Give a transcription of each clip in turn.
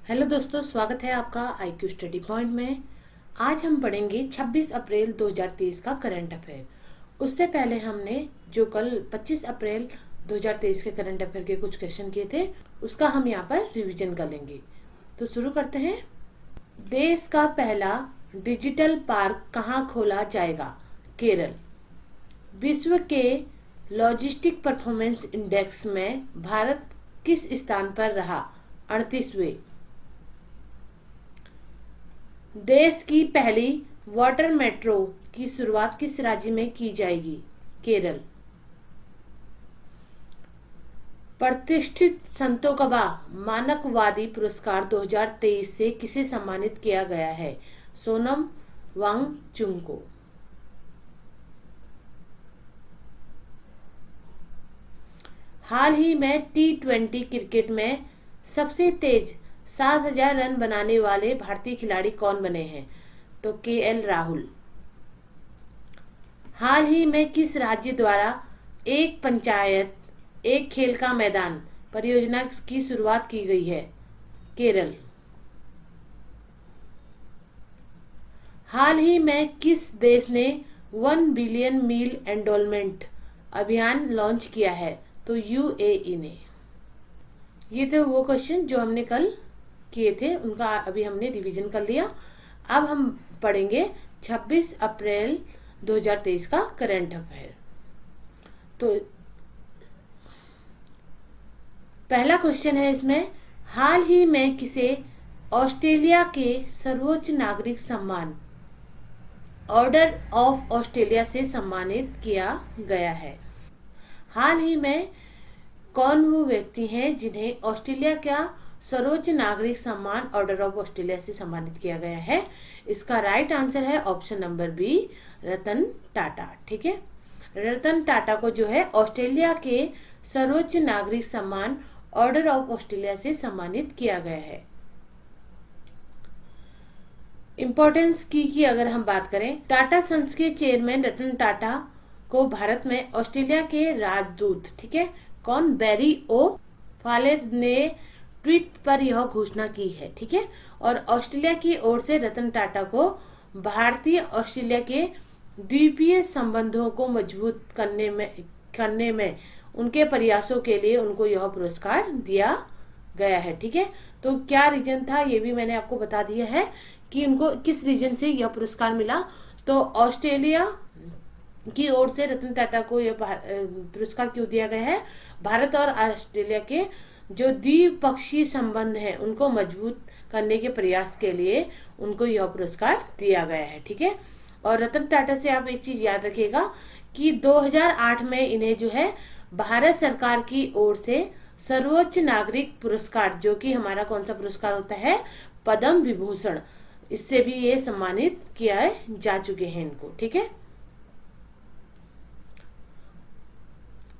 Hello दोस्तों, स्वागत है आपका IQ स्टडी पॉइंट में। आज हम पढ़ेंगे 26 अप्रैल 2023 का करंट अफेयर। उससे पहले हमने जो कल 25 अप्रैल 2023 के करंट अफेयर के कुछ क्वेश्चन किए थे, उसका हम यहाँ पर रिवीजन कर लेंगे। तो शुरू करते हैं। देश का पहला डिजिटल पार्क कहाँ खोला जाएगा? केरल। विश्व के लॉजिस्टिक परफॉर्मेंस इंडेक्स में भारत किस स्थान पर रहा? 38वें। देश की पहली वाटर मेट्रो की शुरुआत किस राज्य में की जाएगी? केरल। प्रतिष्ठित संतोकबा मानववादी पुरस्कार 2023 से किसे सम्मानित किया गया है? सोनम वांगचुक को। हाल ही में T20 क्रिकेट में सबसे तेज 7,000 रन बनाने वाले भारतीय खिलाड़ी कौन बने हैं? तो KL राहुल। हाल ही में किस राज्य द्वारा एक पंचायत एक खेल का मैदान परियोजना की शुरुआत की गई है? केरल। हाल ही में किस देश ने 1 बिलियन मील एंडोलमेंट अभियान लॉन्च किया है? तो UAE ने। ये थे वो क्वेश्चन जो हमने कल किए थे, उनका अभी हमने रिवीजन कर लिया। अब हम पढ़ेंगे 26 अप्रैल 2023 का करंट अफेयर। तो पहला क्वेश्चन है इसमें, हाल ही में किसे ऑस्ट्रेलिया के सर्वोच्च नागरिक सम्मान ऑर्डर ऑफ ऑस्ट्रेलिया से सम्मानित किया गया है? हाल ही में कौन वो व्यक्ति हैं जिन्हें ऑस्ट्रेलिया का सर्वोच्च नागरिक सम्मान ऑर्डर ऑफ ऑस्ट्रेलिया से सम्मानित किया गया है? इसका राइट आंसर है option number B, Ratan Tata. ठीक है, रतन टाटा को जो है ऑस्ट्रेलिया के सर्वोच्च नागरिक सम्मान ऑर्डर ऑफ ऑस्ट्रेलिया से सम्मानित किया गया है। इंपॉर्टेंस की अगर हम बात करें, टाटा सन्स के चेयरमैन रतन टाटा को भारत में ऑस्ट्रेलिया के राजदूत, ठीक है, कौन, बैरी ओ फालेर ने ट्वीट पर यह घोषणा की है। ठीक है, और ऑस्ट्रेलिया की ओर से रतन टाटा को भारतीय ऑस्ट्रेलिया के द्वीपीय संबंधों को मजबूत करने में उनके प्रयासों के लिए उनको यह पुरस्कार दिया गया है। ठीक है, तो क्या रीजन था ये भी मैंने आपको बता दिया है कि उनको किस रीजन से यह पुरस्कार मिला। तो ऑस्ट्रेलिया की ओर से रतन टाटा को यह पुरस्कार क्यों दिया गया है? भारत और ऑस्ट्रेलिया के जो द्विपक्षीय संबंध हैं उनको मजबूत करने के प्रयास के लिए उनको यह पुरस्कार दिया गया है। ठीक है, और रतन टाटा से आप एक चीज याद रखिएगा कि 2008 में इन्हें जो है भारत सरकार की ओर से सर्वोच्च नागरिक पुरस्कार, जो कि हमारा कौन सा पुरस्कार होता है, पद्म विभूषण, इससे भी ये सम्मानित किया जा चुके हैं इनको। ठीक है,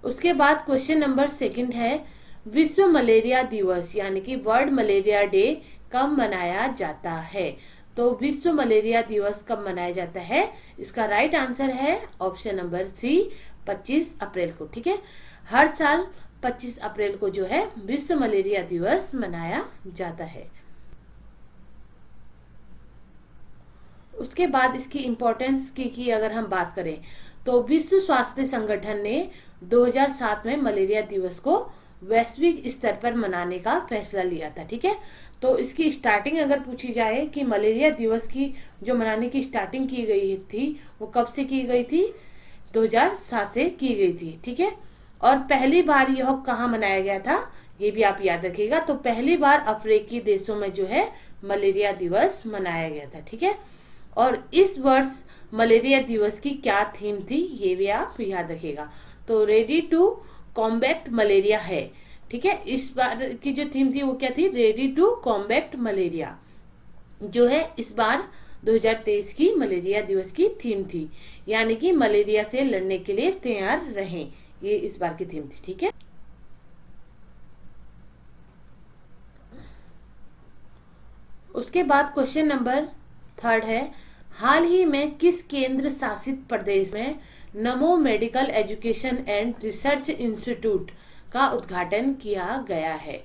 उसके बाद क्वेश्चन नंबर 2 है, विश्व मलेरिया दिवस यानी कि वर्ल्ड मलेरिया डे कब मनाया जाता है? तो विश्व मलेरिया दिवस कब मनाया जाता है? इसका राइट आंसर है ऑप्शन नंबर सी, 25 अप्रैल को। ठीक है, हर साल 25 अप्रैल को जो है विश्व मलेरिया दिवस मनाया जाता है। उसके बाद इसकी इम्पोर्टेंस की अगर हम बात करें तो विश्व स्वास्थ्य संगठन ने 2007 में मलेरिया दिवस को वैश्विक स्तर पर मनाने का फैसला लिया था। ठीक है, तो इसकी स्टार्टिंग अगर पूछी जाए कि मलेरिया दिवस की जो मनाने की स्टार्टिंग की गई थी वो कब से की गई थी? 2007 से की गई थी। ठीक है, और पहली बार यह कहाँ मनाया गया था ये भी आप याद रखिएगा। तो पहली बार अफ्रीकी देशों में जो है मलेरिया दिवस मनाया गया था। ठीक है, और इस वर्ष मलेरिया दिवस की क्या थीम थी ये भी आप याद रखिएगा। तो रेडी टू कॉम्बैट मलेरिया है। ठीक है, इस बार की जो थीम थी वो क्या थी? रेडी टू कॉम्बैट मलेरिया, जो है इस बार 2023 की मलेरिया दिवस की थीम थी, यानी कि मलेरिया से लड़ने के लिए तैयार रहें, ये इस बार की थीम थी। ठीक है, उसके बाद क्वेश्चन नंबर 3 है, हाल ही में किस केंद्र शासित प्रदेश में नमो medical education and research institute का उद्घाटन किया गया है?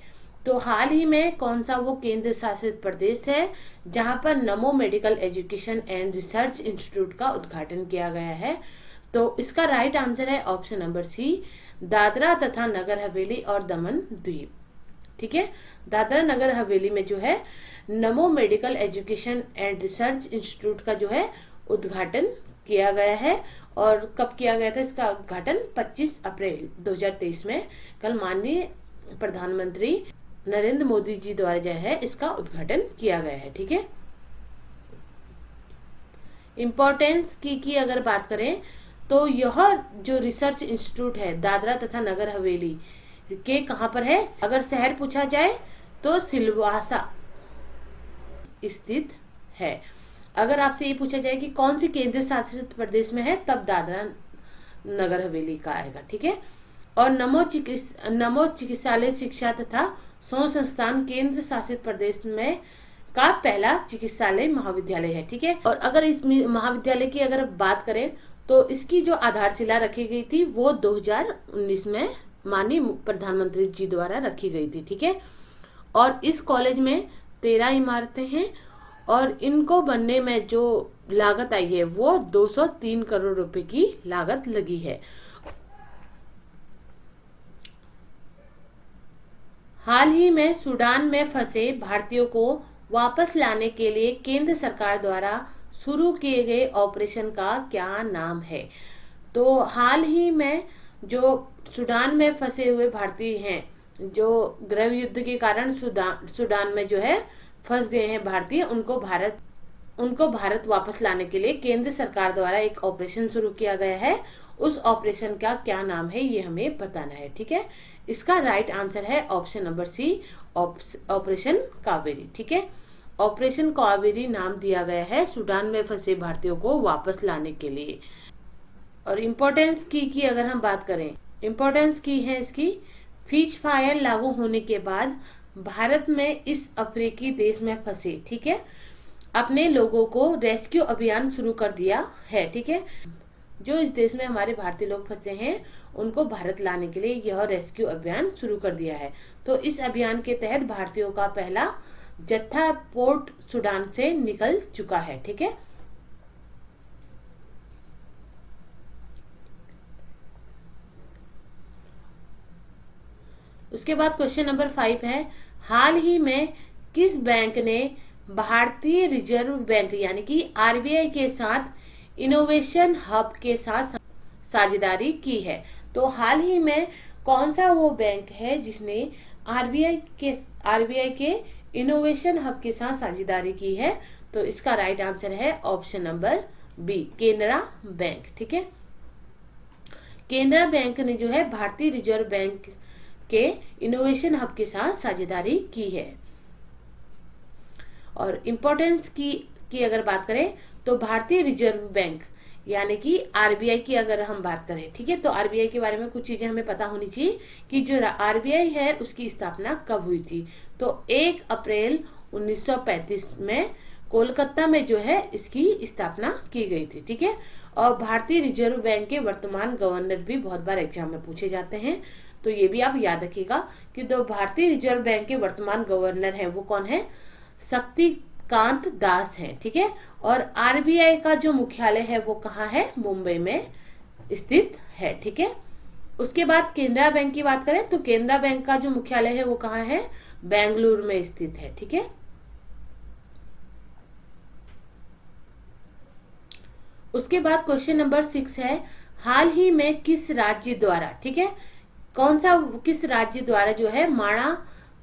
तो हाल ही में कौन सा वो केंद्र शासित प्रदेश है जहां पर नमो medical education and research institute का उद्घाटन किया गया है? तो इसका राइट आंसर है ऑप्शन नंबर सी, दादरा तथा नगर हवेली और दमन द्वीप। ठीक है, दादरा नगर हवेली में जो है नमो medical education and research institute का जो है उद्घाटन किया गया है। और कब किया गया था इसका उद्घाटन? 25 अप्रैल 2023 में कल माननीय प्रधानमंत्री नरेंद्र मोदी जी द्वारा जो है इसका उद्घाटन किया गया है। ठीक है, इम्पोर्टेंस की अगर बात करें तो यह जो रिसर्च इंस्टीट्यूट है दादरा तथा नगर हवेली के कहां पर है? अगर शहर पूछा जाए तो सिलवासा स्थित है। अगर आपसे ये पूछा जाए कि कौन सी केंद्र शासित प्रदेश में है, तब दादरा नगर हवेली का आएगा। ठीक है, और नमो चिकित्सालय शिक्षा तथा शोध संस्थान केंद्र शासित प्रदेश में का पहला चिकित्सालय महाविद्यालय है। ठीक है, और अगर इस महाविद्यालय की अगर बात करें तो इसकी जो आधारशिला रखी गई थी वो 2019 में माननीय प्रधानमंत्री जी द्वारा रखी गई थी। ठीक है, और इस कॉलेज में 13 इमारतें हैं और इनको बनने में जो लागत आई है वो 203 करोड़ रुपए की लागत लगी है। हाल ही में सूडान में फंसे भारतीयों को वापस लाने के लिए केंद्र सरकार द्वारा शुरू किए गए ऑपरेशन का क्या नाम है? तो हाल ही में जो सूडान में फंसे हुए भारतीय हैं, जो गृह युद्ध के कारण सूडान में जो है फंस गए हैं भारतीय, उनको भारत वापस लाने के लिए केंद्र सरकार द्वारा एक ऑपरेशन शुरू किया गया है। उस ऑपरेशन का क्या नाम है ये हमें बताना है। ठीक है, इसका राइट आंसर है option number C, operation Kaveri. ठीक है, ऑपरेशन कावेरी नाम दिया गया है सूडान में फंसे भारतीयों को वापस लाने के लिए। और इम्पोर्टेंस की अगर हम बात करें, इम्पोर्टेंस की है इसकी, सीज फायर लागू होने के बाद भारत में इस अफ्रीकी देश में फंसे, ठीक है, अपने लोगों को रेस्क्यू अभियान शुरू कर दिया है। ठीक है, जो इस देश में हमारे भारतीय लोग फंसे हैं उनको भारत लाने के लिए यह रेस्क्यू अभियान शुरू कर दिया है। तो इस अभियान के तहत भारतीयों का पहला जत्था पोर्ट सूडान से निकल चुका है। ठीक है, उसके बाद क्वेश्चन नंबर 5 है, हाल ही में किस बैंक ने भारतीय रिजर्व बैंक यानी कि आरबीआई के साथ इनोवेशन हब के साथ साझेदारी की है? तो हाल ही में कौन सा वो बैंक है जिसने आरबीआई के इनोवेशन हब के साथ साझेदारी की है? तो इसका राइट आंसर है option number B, Canara Bank. ठीक है, केनरा बैंक ने जो है भारतीय रिजर्व बैंक के इनोवेशन हब के साथ साझेदारी की है। और इम्पोर्टेंस की अगर बात करें तो भारतीय रिजर्व बैंक यानी कि आरबीआई की अगर हम बात करें, ठीक है, तो आरबीआई के बारे में कुछ चीजें हमें पता होनी चाहिए कि जो आरबीआई है उसकी स्थापना कब हुई थी। तो 1 अप्रैल 1935 में कोलकाता में जो है इसकी स्थापना की गई थी। ठीक है, और भारतीय रिजर्व बैंक के वर्तमान गवर्नर भी बहुत बार एग्जाम में पूछे जाते हैं, तो ये भी आप याद रखिएगा कि जो भारतीय रिजर्व बैंक के वर्तमान गवर्नर हैं वो कौन है? शक्तिकांत दास हैं। ठीक है, और आरबीआई का जो मुख्यालय है वो कहाँ है? मुंबई में स्थित है। ठीक है, उसके बाद केनरा बैंक की बात करें तो केनरा बैंक का जो मुख्यालय है वो कहाँ है? बेंगलुरु में स्थित है। ठीक है, उसके बाद क्वेश्चन नंबर 6 है, हाल ही में किस राज्य द्वारा, ठीक है, किस राज्य द्वारा जो है माणा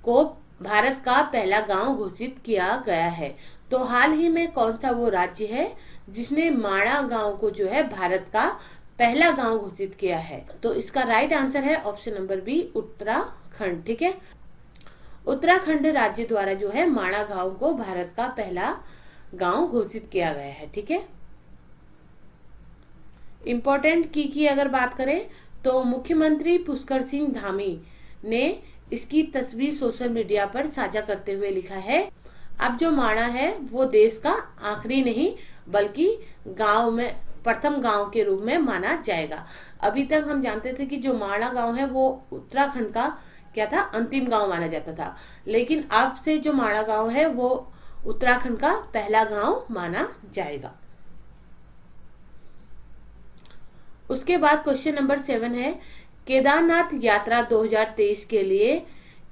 को भारत का पहला गांव घोषित किया गया है? तो हाल ही में कौन सा वो राज्य है जिसने माणा गांव को जो है भारत का पहला गांव घोषित किया है? तो इसका राइट आंसर है ऑप्शन नंबर बी, उत्तराखंड। ठीक है, उत्तराखंड राज्य द्वारा जो है माणा गांव को भारत का पहला गांव घोषित किया गया है। ठीक है, इम्पोर्टेंट की अगर बात करें तो मुख्यमंत्री पुष्कर सिंह धामी ने इसकी तस्वीर सोशल मीडिया पर साझा करते हुए लिखा है, अब जो माणा है वो देश का आखिरी नहीं बल्कि गांव में प्रथम गांव के रूप में माना जाएगा। अभी तक हम जानते थे कि जो माणा गांव है वो उत्तराखंड का क्या था, अंतिम गांव माना जाता था। लेकिन अब से जो माणा गांव है वो उत्तराखंड का पहला गांव माना जाएगा। उसके बाद क्वेश्चन नंबर 7 है, केदारनाथ यात्रा 2023 के लिए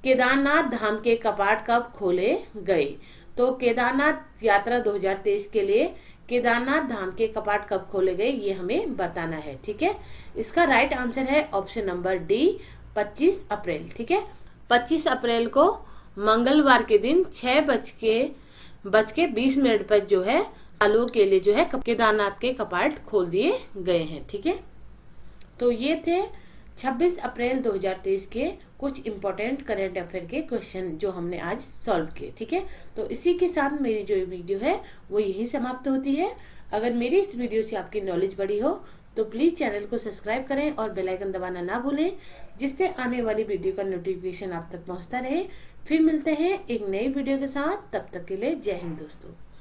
केदारनाथ धाम के कपाट कब खोले गए। तो केदारनाथ यात्रा 2023 के लिए केदारनाथ धाम के कपाट कब खोले गए ये हमें बताना है। ठीक है, इसका राइट आंसर है ऑप्शन नंबर डी, 25 अप्रैल। ठीक है, 25 अप्रैल को मंगलवार के दिन 6:20 पर जो है श्रद्धालुओं के लिए जो है केदारनाथ के कपाट खोल दिए गए हैं। ठीक है, तो ये थे 26 अप्रैल 2023 के कुछ इंपॉर्टेंट करंट अफेयर के क्वेश्चन जो हमने आज सॉल्व किए। ठीक है, तो इसी के साथ मेरी जो वीडियो है वो यही समाप्त होती है। अगर मेरी इस वीडियो से आपकी नॉलेज बढ़ी हो तो प्लीज चैनल को सब्सक्राइब करें और बेल आइकन दबाना ना भूलें, जिससे आने वाली वीडियो का नोटिफिकेशन आप तक पहुंचता रहे। फिर मिलते हैं एक नई वीडियो के साथ, तब तक के लिए जय हिंद दोस्तों।